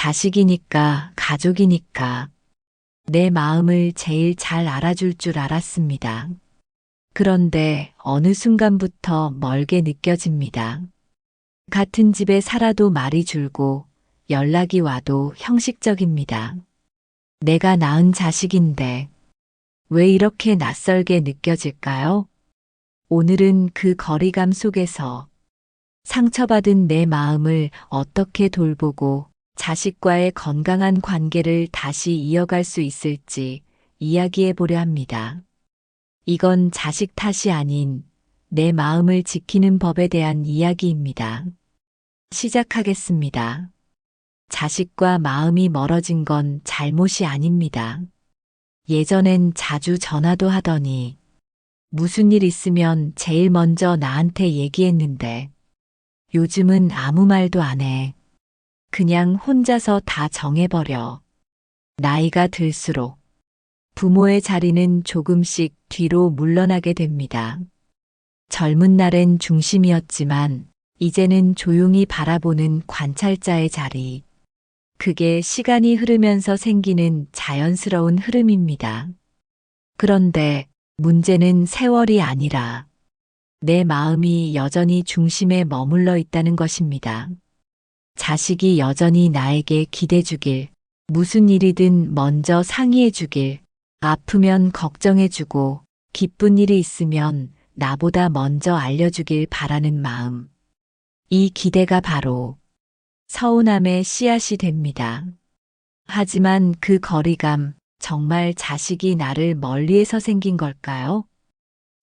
자식이니까, 가족이니까 내 마음을 제일 잘 알아줄 줄 알았습니다. 그런데 어느 순간부터 멀게 느껴집니다. 같은 집에 살아도 말이 줄고 연락이 와도 형식적입니다. 내가 낳은 자식인데 왜 이렇게 낯설게 느껴질까요? 오늘은 그 거리감 속에서 상처받은 내 마음을 어떻게 돌보고 자식과의 건강한 관계를 다시 이어갈 수 있을지 이야기해 보려 합니다. 이건 자식 탓이 아닌 내 마음을 지키는 법에 대한 이야기입니다. 시작하겠습니다. 자식과 마음이 멀어진 건 잘못이 아닙니다. 예전엔 자주 전화도 하더니 무슨 일 있으면 제일 먼저 나한테 얘기했는데 요즘은 아무 말도 안 해. 그냥 혼자서 다 정해버려. 나이가 들수록 부모의 자리는 조금씩 뒤로 물러나게 됩니다. 젊은 날엔 중심이었지만 이제는 조용히 바라보는 관찰자의 자리. 그게 시간이 흐르면서 생기는 자연스러운 흐름입니다. 그런데 문제는 세월이 아니라 내 마음이 여전히 중심에 머물러 있다는 것입니다. 자식이 여전히 나에게 기대주길, 무슨 일이든 먼저 상의해주길, 아프면 걱정해주고, 기쁜 일이 있으면 나보다 먼저 알려주길 바라는 마음. 이 기대가 바로 서운함의 씨앗이 됩니다. 하지만 그 거리감, 정말 자식이 나를 멀리해서 생긴 걸까요?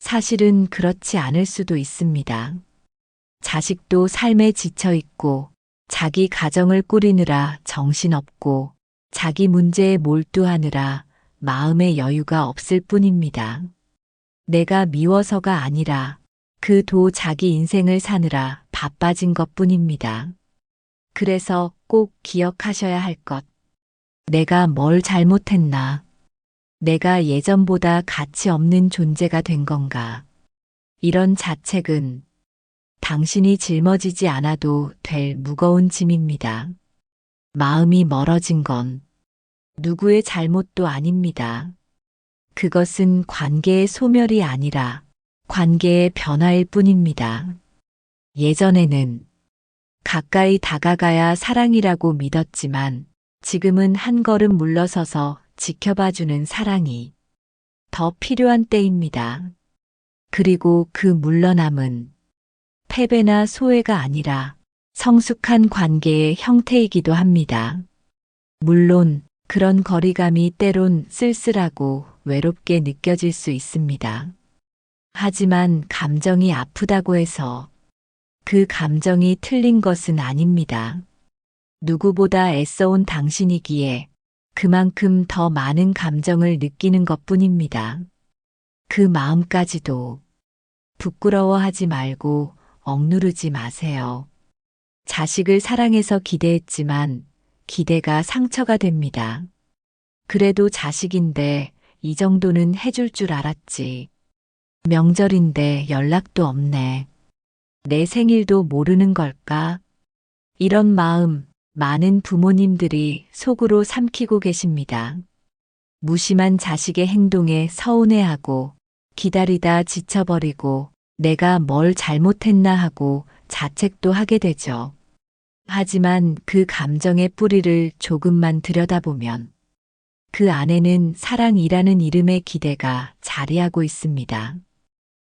사실은 그렇지 않을 수도 있습니다. 자식도 삶에 지쳐 있고, 자기 가정을 꾸리느라 정신없고, 자기 문제에 몰두하느라 마음의 여유가 없을 뿐입니다. 내가 미워서가 아니라 그 자기 인생을 사느라 바빠진 것 뿐입니다. 그래서 꼭 기억하셔야 할 것. 내가 뭘 잘못했나? 내가 예전보다 가치 없는 존재가 된 건가? 이런 자책은 당신이 짊어지지 않아도 될 무거운 짐입니다. 마음이 멀어진 건 누구의 잘못도 아닙니다. 그것은 관계의 소멸이 아니라 관계의 변화일 뿐입니다. 예전에는 가까이 다가가야 사랑이라고 믿었지만 지금은 한 걸음 물러서서 지켜봐주는 사랑이 더 필요한 때입니다. 그리고 그 물러남은 패배나 소외가 아니라 성숙한 관계의 형태이기도 합니다. 물론 그런 거리감이 때론 쓸쓸하고 외롭게 느껴질 수 있습니다. 하지만 감정이 아프다고 해서 그 감정이 틀린 것은 아닙니다. 누구보다 애써온 당신이기에 그만큼 더 많은 감정을 느끼는 것뿐입니다. 그 마음까지도 부끄러워하지 말고 억누르지 마세요. 자식을 사랑해서 기대했지만 기대가 상처가 됩니다. 그래도 자식인데 이 정도는 해줄 줄 알았지. 명절인데 연락도 없네. 내 생일도 모르는 걸까? 이런 마음 많은 부모님들이 속으로 삼키고 계십니다. 무심한 자식의 행동에 서운해하고 기다리다 지쳐버리고 내가 뭘 잘못했나 하고 자책도 하게 되죠. 하지만 그 감정의 뿌리를 조금만 들여다보면 그 안에는 사랑이라는 이름의 기대가 자리하고 있습니다.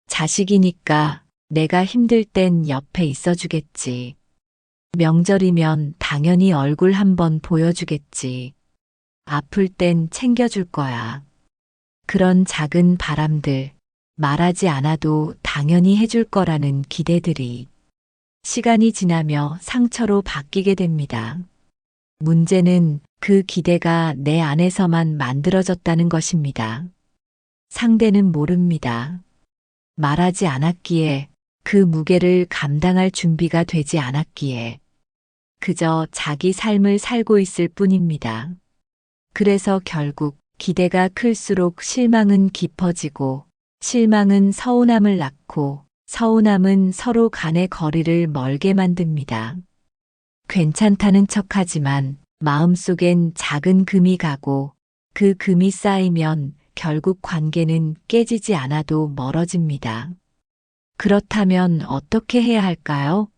자식이니까 내가 힘들 땐 옆에 있어주겠지. 명절이면 당연히 얼굴 한번 보여주겠지. 아플 땐 챙겨줄 거야. 그런 작은 바람들, 말하지 않아도 당연히 해줄 거라는 기대들이 시간이 지나며 상처로 바뀌게 됩니다. 문제는 그 기대가 내 안에서만 만들어졌다는 것입니다. 상대는 모릅니다. 말하지 않았기에 그 무게를 감당할 준비가 되지 않았기에 그저 자기 삶을 살고 있을 뿐입니다. 그래서 결국 기대가 클수록 실망은 깊어지고 실망은 서운함을 낳고 서운함은 서로 간의 거리를 멀게 만듭니다. 괜찮다는 척하지만 마음속엔 작은 금이 가고 그 금이 쌓이면 결국 관계는 깨지지 않아도 멀어집니다. 그렇다면 어떻게 해야 할까요?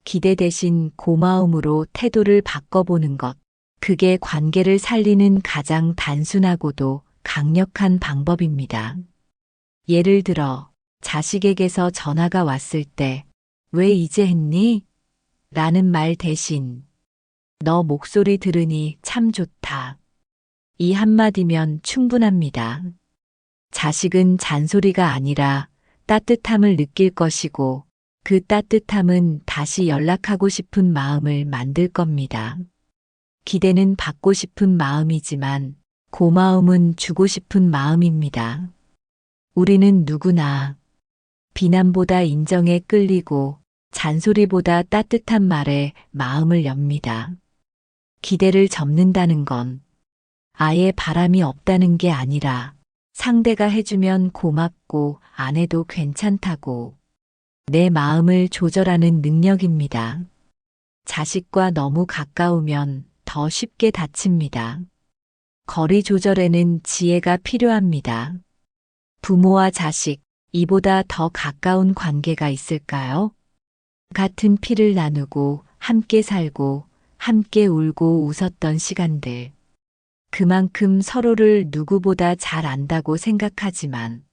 기대 대신 고마움으로 태도를 바꿔보는 것. 그게 관계를 살리는 가장 단순하고도 강력한 방법입니다. 예를 들어, 자식에게서 전화가 왔을 때, 왜 이제 했니? 라는 말 대신, 너 목소리 들으니 참 좋다. 이 한마디면 충분합니다. 자식은 잔소리가 아니라 따뜻함을 느낄 것이고, 그 따뜻함은 다시 연락하고 싶은 마음을 만들 겁니다. 기대는 받고 싶은 마음이지만 고마움은 주고 싶은 마음입니다. 우리는 누구나 비난보다 인정에 끌리고 잔소리보다 따뜻한 말에 마음을 엽니다. 기대를 접는다는 건 아예 바람이 없다는 게 아니라 상대가 해주면 고맙고 안 해도 괜찮다고 내 마음을 조절하는 능력입니다. 자식과 너무 가까우면 더 쉽게 다칩니다. 거리 조절에는 지혜가 필요합니다. 부모와 자식, 이보다 더 가까운 관계가 있을까요? 같은 피를 나누고 함께 살고 함께 울고 웃었던 시간들. 그만큼 서로를 누구보다 잘 안다고 생각하지만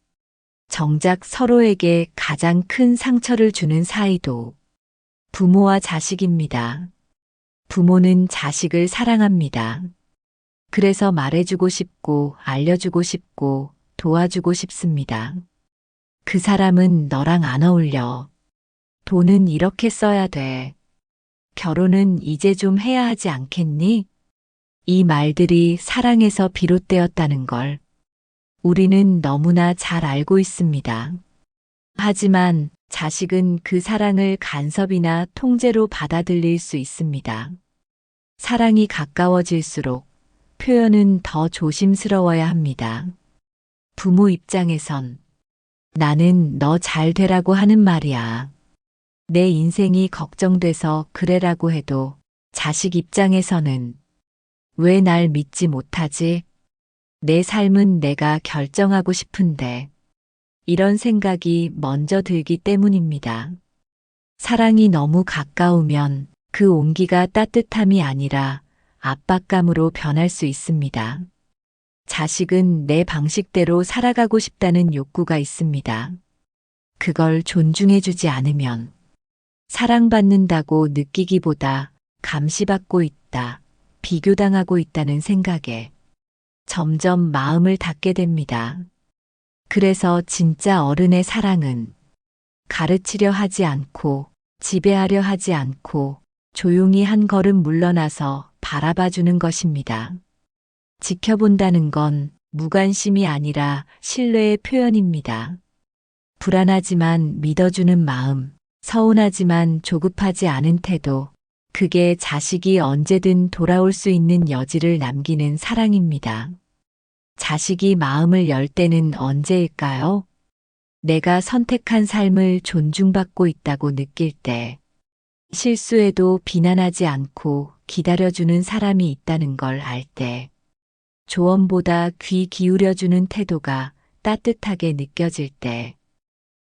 정작 서로에게 가장 큰 상처를 주는 사이도 부모와 자식입니다. 부모는 자식을 사랑합니다. 그래서 말해주고 싶고 알려주고 싶고 도와주고 싶습니다. 그 사람은 너랑 안 어울려. 돈은 이렇게 써야 돼. 결혼은 이제 좀 해야 하지 않겠니? 이 말들이 사랑에서 비롯되었다는 걸 우리는 너무나 잘 알고 있습니다. 하지만 자식은 그 사랑을 간섭이나 통제로 받아들일 수 있습니다. 사랑이 가까워질수록 표현은 더 조심스러워야 합니다. 부모 입장에선 나는 너 잘 되라고 하는 말이야. 내 인생이 걱정돼서 그래라고 해도 자식 입장에서는 왜 날 믿지 못하지? 내 삶은 내가 결정하고 싶은데 이런 생각이 먼저 들기 때문입니다. 사랑이 너무 가까우면 그 온기가 따뜻함이 아니라 압박감으로 변할 수 있습니다. 자식은 내 방식대로 살아가고 싶다는 욕구가 있습니다. 그걸 존중해주지 않으면 사랑받는다고 느끼기보다 감시받고 있다, 비교당하고 있다는 생각에 점점 마음을 닫게 됩니다. 그래서 진짜 어른의 사랑은 가르치려 하지 않고 지배하려 하지 않고 조용히 한 걸음 물러나서 바라봐주는 것입니다. 지켜본다는 건 무관심이 아니라 신뢰의 표현입니다. 불안하지만 믿어주는 마음, 서운하지만 조급하지 않은 태도, 그게 자식이 언제든 돌아올 수 있는 여지를 남기는 사랑입니다. 자식이 마음을 열 때는 언제일까요? 내가 선택한 삶을 존중받고 있다고 느낄 때, 실수해도 비난하지 않고 기다려주는 사람이 있다는 걸 알 때, 조언보다 귀 기울여주는 태도가 따뜻하게 느껴질 때,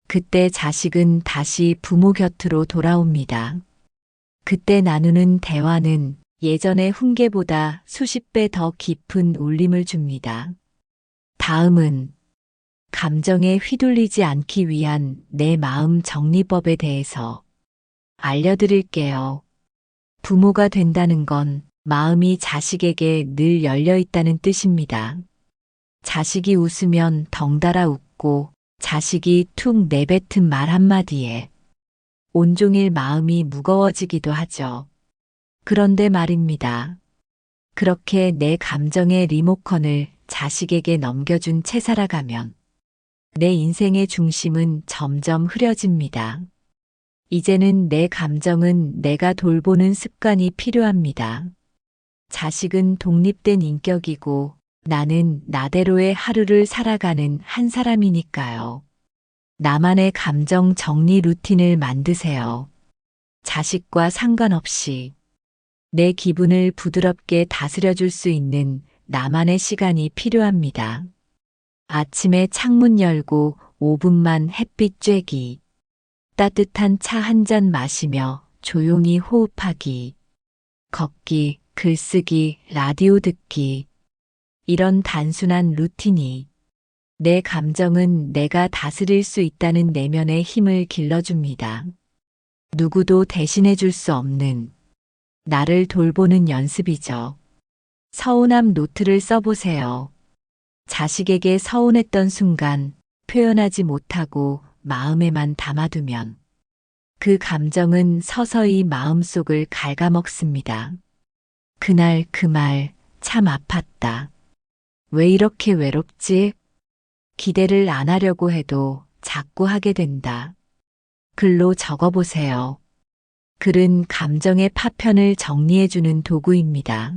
그때 자식은 다시 부모 곁으로 돌아옵니다. 그때 나누는 대화는 예전의 훈계보다 수십 배 더 깊은 울림을 줍니다. 다음은 감정에 휘둘리지 않기 위한 내 마음 정리법에 대해서 알려드릴게요. 부모가 된다는 건 마음이 자식에게 늘 열려 있다는 뜻입니다. 자식이 웃으면 덩달아 웃고 자식이 툭 내뱉은 말 한마디에 온종일 마음이 무거워지기도 하죠. 그런데 말입니다. 그렇게 내 감정의 리모컨을 자식에게 넘겨준 채 살아가면 내 인생의 중심은 점점 흐려집니다. 이제는 내 감정은 내가 돌보는 습관이 필요합니다. 자식은 독립된 인격이고 나는 나대로의 하루를 살아가는 한 사람이니까요. 나만의 감정 정리 루틴을 만드세요. 자식과 상관없이 내 기분을 부드럽게 다스려줄 수 있는 나만의 시간이 필요합니다. 아침에 창문 열고 5분만 햇빛 쬐기. 따뜻한 차 한 잔 마시며 조용히 호흡하기. 걷기, 글쓰기, 라디오 듣기. 이런 단순한 루틴이 내 감정은 내가 다스릴 수 있다는 내면의 힘을 길러줍니다. 누구도 대신해 줄 수 없는 나를 돌보는 연습이죠. 서운함 노트를 써보세요. 자식에게 서운했던 순간 표현하지 못하고 마음에만 담아두면 그 감정은 서서히 마음속을 갉아먹습니다. 그날 그 말 참 아팠다. 왜 이렇게 외롭지? 기대를 안 하려고 해도 자꾸 하게 된다. 글로 적어보세요. 글은 감정의 파편을 정리해주는 도구입니다.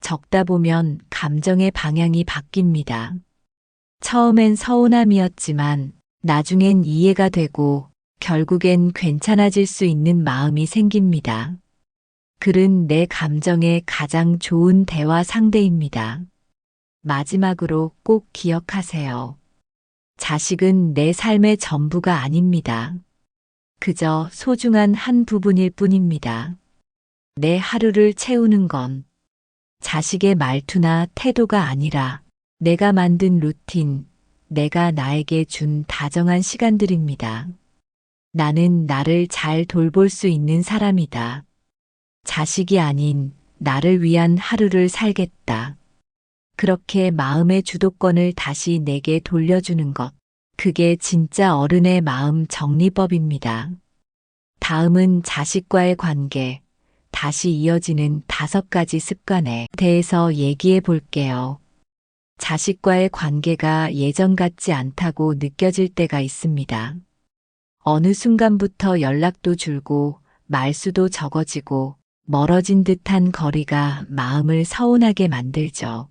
적다 보면 감정의 방향이 바뀝니다. 처음엔 서운함이었지만 나중엔 이해가 되고 결국엔 괜찮아질 수 있는 마음이 생깁니다. 글은 내 감정의 가장 좋은 대화 상대입니다. 마지막으로 꼭 기억하세요. 자식은 내 삶의 전부가 아닙니다. 그저 소중한 한 부분일 뿐입니다. 내 하루를 채우는 건 자식의 말투나 태도가 아니라 내가 만든 루틴, 내가 나에게 준 다정한 시간들입니다. 나는 나를 잘 돌볼 수 있는 사람이다. 자식이 아닌 나를 위한 하루를 살겠다. 그렇게 마음의 주도권을 다시 내게 돌려주는 것. 그게 진짜 어른의 마음 정리법입니다. 다음은 자식과의 관계, 다시 이어지는 5가지 습관에 대해서 얘기해 볼게요. 자식과의 관계가 예전 같지 않다고 느껴질 때가 있습니다. 어느 순간부터 연락도 줄고 말수도 적어지고 멀어진 듯한 거리가 마음을 서운하게 만들죠.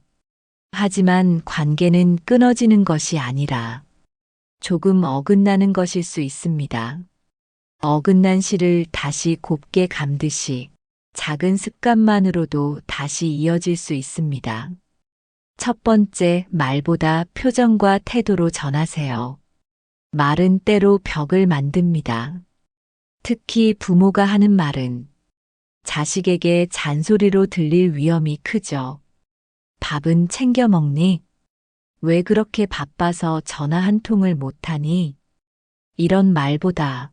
하지만 관계는 끊어지는 것이 아니라 조금 어긋나는 것일 수 있습니다. 어긋난 실을 다시 곱게 감듯이 작은 습관만으로도 다시 이어질 수 있습니다. 첫 번째, 말보다 표정과 태도로 전하세요. 말은 때로 벽을 만듭니다. 특히 부모가 하는 말은 자식에게 잔소리로 들릴 위험이 크죠. 밥은 챙겨 먹니? 왜 그렇게 바빠서 전화 한 통을 못하니? 이런 말보다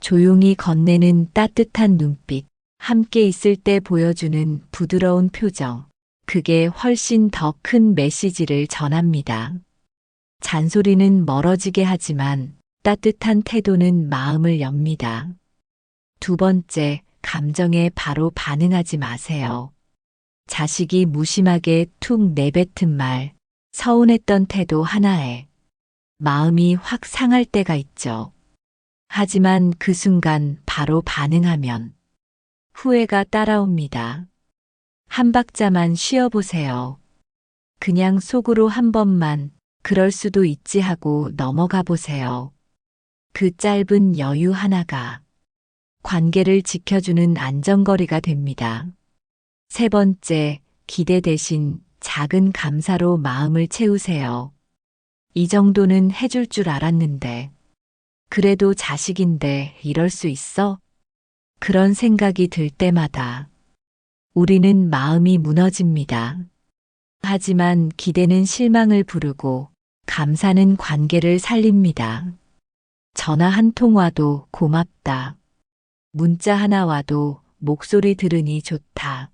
조용히 건네는 따뜻한 눈빛, 함께 있을 때 보여주는 부드러운 표정, 그게 훨씬 더 큰 메시지를 전합니다. 잔소리는 멀어지게 하지만 따뜻한 태도는 마음을 엽니다. 두 번째, 감정에 바로 반응하지 마세요. 자식이 무심하게 툭 내뱉은 말, 서운했던 태도 하나에 마음이 확 상할 때가 있죠. 하지만 그 순간 바로 반응하면 후회가 따라옵니다. 한 박자만 쉬어보세요. 그냥 속으로 한 번만 그럴 수도 있지 하고 넘어가 보세요. 그 짧은 여유 하나가 관계를 지켜주는 안전거리가 됩니다. 세 번째, 기대 대신 작은 감사로 마음을 채우세요. 이 정도는 해줄 줄 알았는데, 그래도 자식인데 이럴 수 있어? 그런 생각이 들 때마다 우리는 마음이 무너집니다. 하지만 기대는 실망을 부르고 감사는 관계를 살립니다. 전화 한 통 와도 고맙다. 문자 하나 와도 목소리 들으니 좋다.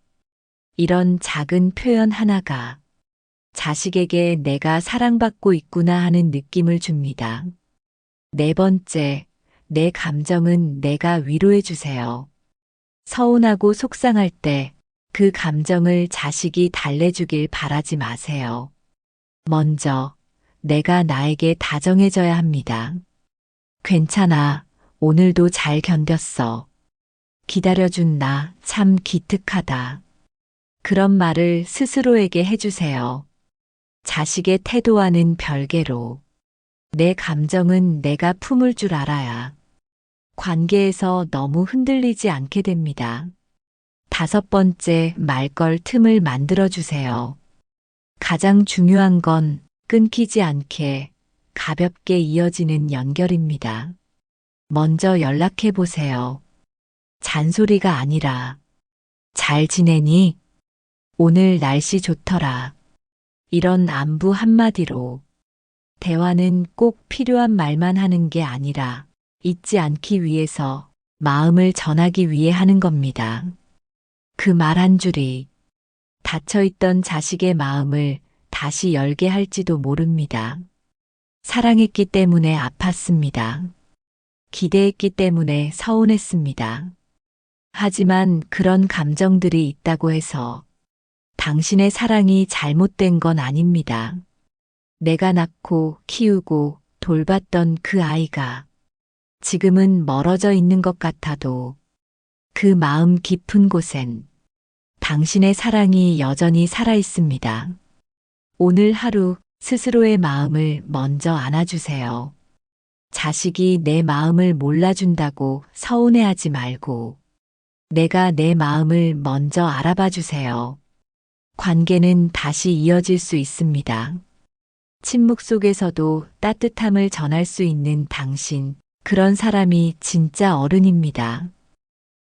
이런 작은 표현 하나가 자식에게 내가 사랑받고 있구나 하는 느낌을 줍니다. 네 번째, 내 감정은 내가 위로해 주세요. 서운하고 속상할 때 그 감정을 자식이 달래주길 바라지 마세요. 먼저 내가 나에게 다정해져야 합니다. 괜찮아, 오늘도 잘 견뎠어. 기다려준 나 참 기특하다. 그런 말을 스스로에게 해주세요. 자식의 태도와는 별개로 내 감정은 내가 품을 줄 알아야 관계에서 너무 흔들리지 않게 됩니다. 5번째, 말걸 틈을 만들어주세요. 가장 중요한 건 끊기지 않게 가볍게 이어지는 연결입니다. 먼저 연락해 보세요. 잔소리가 아니라, 잘 지내니? 오늘 날씨 좋더라. 이런 안부 한마디로 대화는 꼭 필요한 말만 하는 게 아니라 잊지 않기 위해서 마음을 전하기 위해 하는 겁니다. 그 말 한 줄이 닫혀있던 자식의 마음을 다시 열게 할지도 모릅니다. 사랑했기 때문에 아팠습니다. 기대했기 때문에 서운했습니다. 하지만 그런 감정들이 있다고 해서 당신의 사랑이 잘못된 건 아닙니다. 내가 낳고 키우고 돌봤던 그 아이가 지금은 멀어져 있는 것 같아도 그 마음 깊은 곳엔 당신의 사랑이 여전히 살아 있습니다. 오늘 하루 스스로의 마음을 먼저 안아주세요. 자식이 내 마음을 몰라준다고 서운해하지 말고 내가 내 마음을 먼저 알아봐 주세요. 관계는 다시 이어질 수 있습니다. 침묵 속에서도 따뜻함을 전할 수 있는 당신, 그런 사람이 진짜 어른입니다.